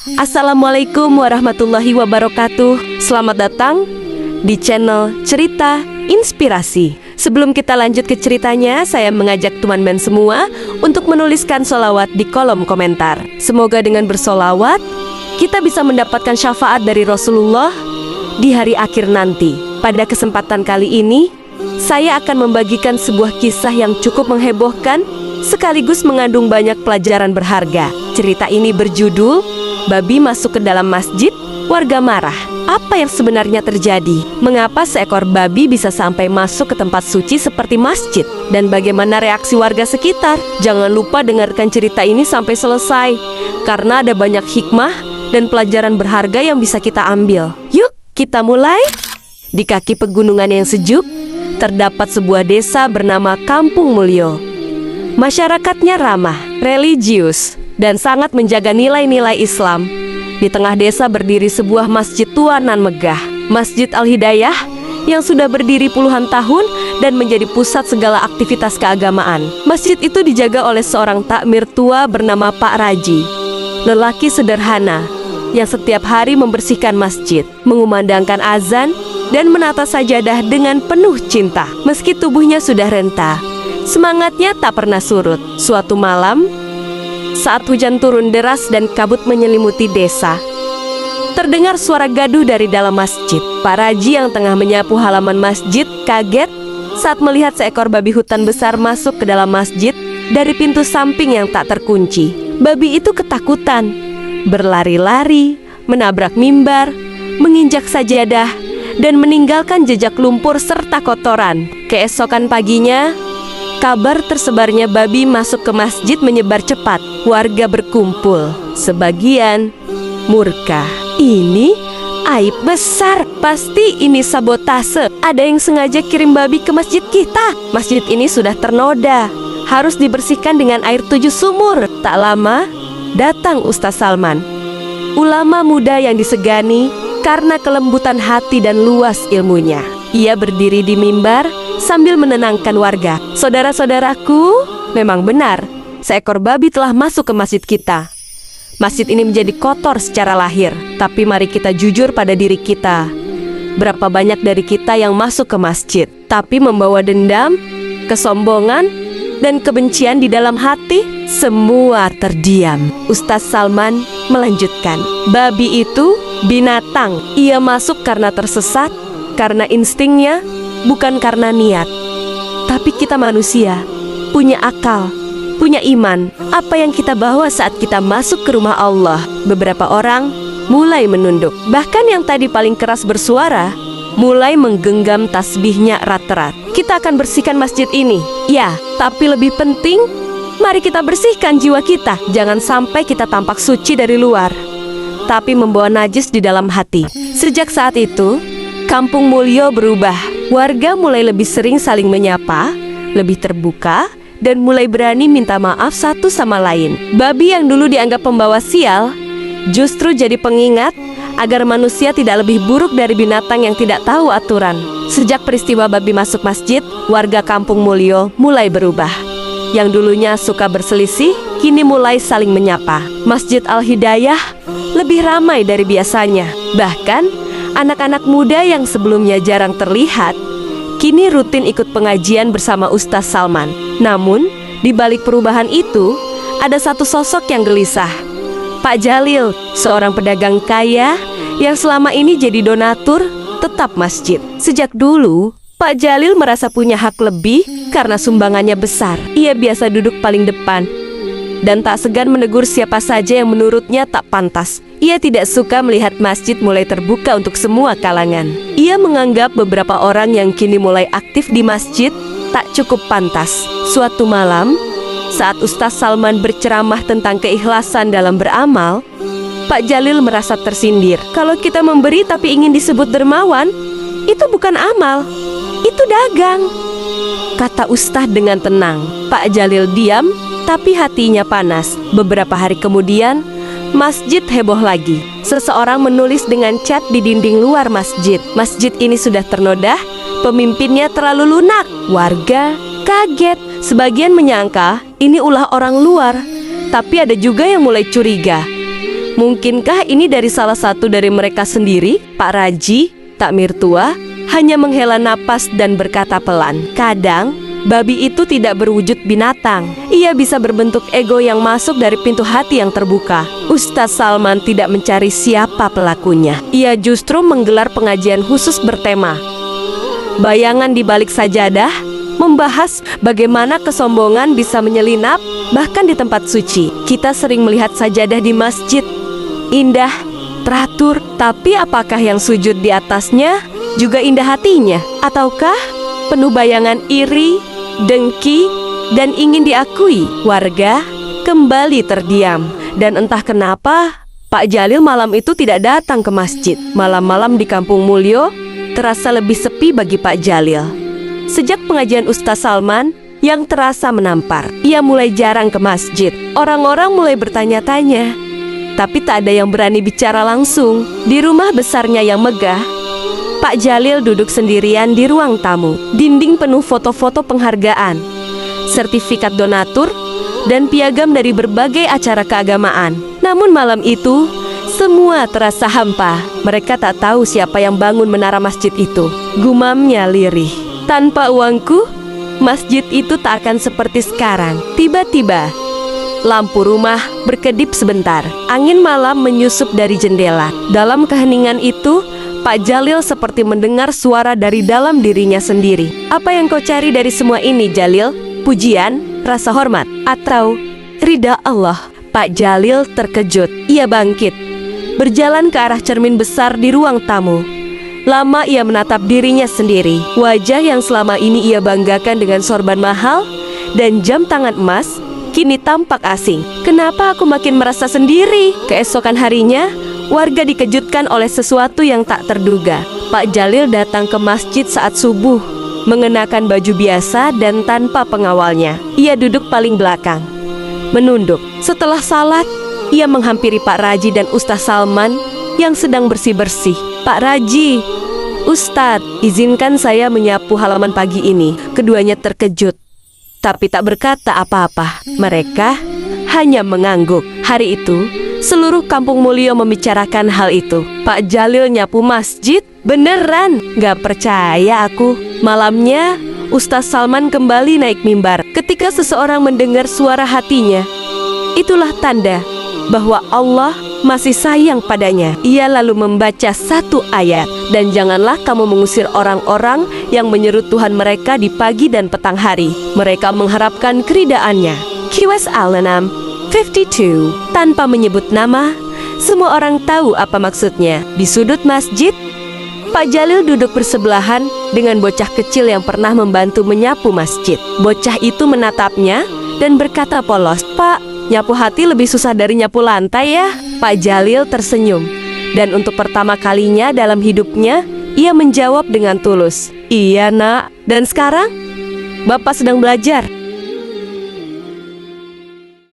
Assalamualaikum warahmatullahi wabarakatuh. Selamat datang di channel Cerita Inspirasi. Sebelum kita lanjut ke ceritanya, saya mengajak teman-teman semua untuk menuliskan sholawat di kolom komentar. Semoga dengan bersolawat, kita bisa mendapatkan syafaat dari Rasulullah di hari akhir nanti. Pada kesempatan kali ini, saya akan membagikan sebuah kisah yang cukup menghebohkan sekaligus mengandung banyak pelajaran berharga. Cerita ini berjudul Babi Masuk ke Dalam Masjid, Warga Marah. Apa yang sebenarnya terjadi? Mengapa seekor babi bisa sampai masuk ke tempat suci seperti masjid? Dan bagaimana reaksi warga sekitar? Jangan lupa dengarkan cerita ini sampai selesai, karena ada banyak hikmah dan pelajaran berharga yang bisa kita ambil. Yuk, kita mulai. Di kaki pegunungan yang sejuk, terdapat sebuah desa bernama Kampung Mulyo. Masyarakatnya ramah, religius, dan sangat menjaga nilai-nilai Islam. Di tengah desa berdiri sebuah masjid tua nan megah, Masjid Al-Hidayah, yang sudah berdiri puluhan tahun dan menjadi pusat segala aktivitas keagamaan. Masjid itu dijaga oleh seorang takmir tua bernama Pak Raji, lelaki sederhana yang setiap hari membersihkan masjid, mengumandangkan azan, dan menata sajadah dengan penuh cinta. Meski tubuhnya sudah renta, semangatnya tak pernah surut. Suatu malam, saat hujan turun deras dan kabut menyelimuti desa, terdengar suara gaduh dari dalam masjid. Pak Raji yang tengah menyapu halaman masjid kaget saat melihat seekor babi hutan besar masuk ke dalam masjid dari pintu samping yang tak terkunci. Babi itu ketakutan, berlari-lari, menabrak mimbar, menginjak sajadah, dan meninggalkan jejak lumpur serta kotoran. Keesokan paginya, kabar tersebarnya babi masuk ke masjid menyebar cepat. Warga berkumpul. Sebagian murka. Ini aib besar. Pasti ini sabotase. Ada yang sengaja kirim babi ke masjid kita. Masjid ini sudah ternoda, harus dibersihkan dengan air 7 sumur. Tak lama, datang Ustaz Salman, ulama muda yang disegani karena kelembutan hati dan luas ilmunya. Ia berdiri di mimbar sambil menenangkan warga. Saudara-saudaraku, memang benar, seekor babi telah masuk ke masjid kita. Masjid ini menjadi kotor secara lahir, tapi mari kita jujur pada diri kita. Berapa banyak dari kita yang masuk ke masjid, tapi membawa dendam, kesombongan, dan kebencian di dalam hati? Semua terdiam. Ustaz Salman melanjutkan, babi itu binatang. Ia masuk karena tersesat, karena instingnya, bukan karena niat. Tapi kita manusia, punya akal, punya iman. Apa yang kita bawa saat kita masuk ke rumah Allah? Beberapa orang mulai menunduk. Bahkan yang tadi paling keras bersuara, mulai menggenggam tasbihnya erat-erat. Kita akan bersihkan masjid ini. Ya, tapi lebih penting, mari kita bersihkan jiwa kita. Jangan sampai kita tampak suci dari luar, tapi membawa najis di dalam hati. Sejak saat itu, Kampung Mulyo berubah. Warga mulai lebih sering saling menyapa, lebih terbuka, dan mulai berani minta maaf satu sama lain. Babi yang dulu dianggap pembawa sial, justru jadi pengingat agar manusia tidak lebih buruk dari binatang yang tidak tahu aturan. Sejak peristiwa babi masuk masjid, warga Kampung Mulyo mulai berubah. Yang dulunya suka berselisih, kini mulai saling menyapa. Masjid Al-Hidayah lebih ramai dari biasanya. Bahkan, anak-anak muda yang sebelumnya jarang terlihat, kini rutin ikut pengajian bersama Ustaz Salman. Namun, di balik perubahan itu, ada satu sosok yang gelisah. Pak Jalil, seorang pedagang kaya yang selama ini jadi donatur tetap masjid. Sejak dulu, Pak Jalil merasa punya hak lebih karena sumbangannya besar. Ia biasa duduk paling depan dan tak segan menegur siapa saja yang menurutnya tak pantas. Ia tidak suka melihat masjid mulai terbuka untuk semua kalangan. Ia menganggap beberapa orang yang kini mulai aktif di masjid tak cukup pantas. Suatu malam, saat Ustaz Salman berceramah tentang keikhlasan dalam beramal, Pak Jalil merasa tersindir. Kalau kita memberi tapi ingin disebut dermawan, itu bukan amal, itu dagang, kata Ustaz dengan tenang. Pak Jalil diam, tapi hatinya panas. Beberapa hari kemudian, masjid heboh lagi. Seseorang menulis dengan cat di dinding luar masjid, masjid ini sudah ternoda, pemimpinnya terlalu lunak. Warga kaget. Sebagian menyangka ini ulah orang luar, tapi ada juga yang mulai curiga. Mungkinkah ini dari salah satu dari mereka sendiri? Pak Raji, takmir tua, hanya menghela napas dan berkata pelan, "Kadang, babi itu tidak berwujud binatang. Ia bisa berbentuk ego yang masuk dari pintu hati yang terbuka." Ustaz Salman tidak mencari siapa pelakunya. Ia justru menggelar pengajian khusus bertema bayangan di balik sajadah, membahas bagaimana kesombongan bisa menyelinap bahkan di tempat suci. Kita sering melihat sajadah di masjid, indah, teratur, tapi apakah yang sujud di atasnya juga indah hatinya? Ataukah penuh bayangan iri, dengki, dan ingin diakui? Warga kembali terdiam, dan entah kenapa Pak Jalil malam itu tidak datang ke masjid. Malam-malam di Kampung Mulyo terasa lebih sepi bagi Pak Jalil. Sejak pengajian Ustaz Salman yang terasa menampar, ia mulai jarang ke masjid. Orang-orang mulai bertanya-tanya, tapi tak ada yang berani bicara langsung. Di rumah besarnya yang megah, Pak Jalil duduk sendirian di ruang tamu. Dinding penuh foto-foto penghargaan, sertifikat donatur, dan piagam dari berbagai acara keagamaan. Namun malam itu, semua terasa hampa. Mereka tak tahu siapa yang bangun menara masjid itu. Gumamnya lirih. "Tanpa uangku, masjid itu tak akan seperti sekarang." Tiba-tiba, lampu rumah berkedip sebentar. Angin malam menyusup dari jendela. Dalam keheningan itu, Pak Jalil seperti mendengar suara dari dalam dirinya sendiri. "Apa yang kau cari dari semua ini, Jalil? Pujian, rasa hormat, atau ridha Allah?" Pak Jalil terkejut. Ia bangkit, berjalan ke arah cermin besar di ruang tamu. Lama ia menatap dirinya sendiri. Wajah yang selama ini ia banggakan dengan sorban mahal dan jam tangan emas kini tampak asing. Kenapa aku makin merasa sendiri? Keesokan harinya, warga dikejutkan oleh sesuatu yang tak terduga. Pak Jalil datang ke masjid saat subuh, mengenakan baju biasa dan tanpa pengawalnya. Ia duduk paling belakang, menunduk. Setelah salat, ia menghampiri Pak Raji dan Ustaz Salman yang sedang bersih-bersih. "Pak Raji, Ustadz, izinkan saya menyapu halaman pagi ini." Keduanya terkejut, tapi tak berkata apa-apa. Mereka hanya mengangguk. Hari itu, seluruh Kampung Mulyo membicarakan hal itu. "Pak Jalil nyapu masjid? Beneran? Gak percaya aku." Malamnya, Ustaz Salman kembali naik mimbar. Ketika seseorang mendengar suara hatinya, itulah tanda bahwa Allah masih sayang padanya. Ia lalu membaca satu ayat, "Dan janganlah kamu mengusir orang-orang yang menyeru Tuhan mereka di pagi dan petang hari. Mereka mengharapkan keridaannya." QS Al-An'am 52. Tanpa menyebut nama, semua orang tahu apa maksudnya. Di sudut masjid, Pak Jalil duduk bersebelahan dengan bocah kecil yang pernah membantu menyapu masjid. Bocah itu menatapnya dan berkata polos, "Pak, nyapu hati lebih susah dari nyapu lantai ya." Pak Jalil tersenyum, dan untuk pertama kalinya dalam hidupnya, ia menjawab dengan tulus, "Iya nak, dan sekarang Bapak sedang belajar."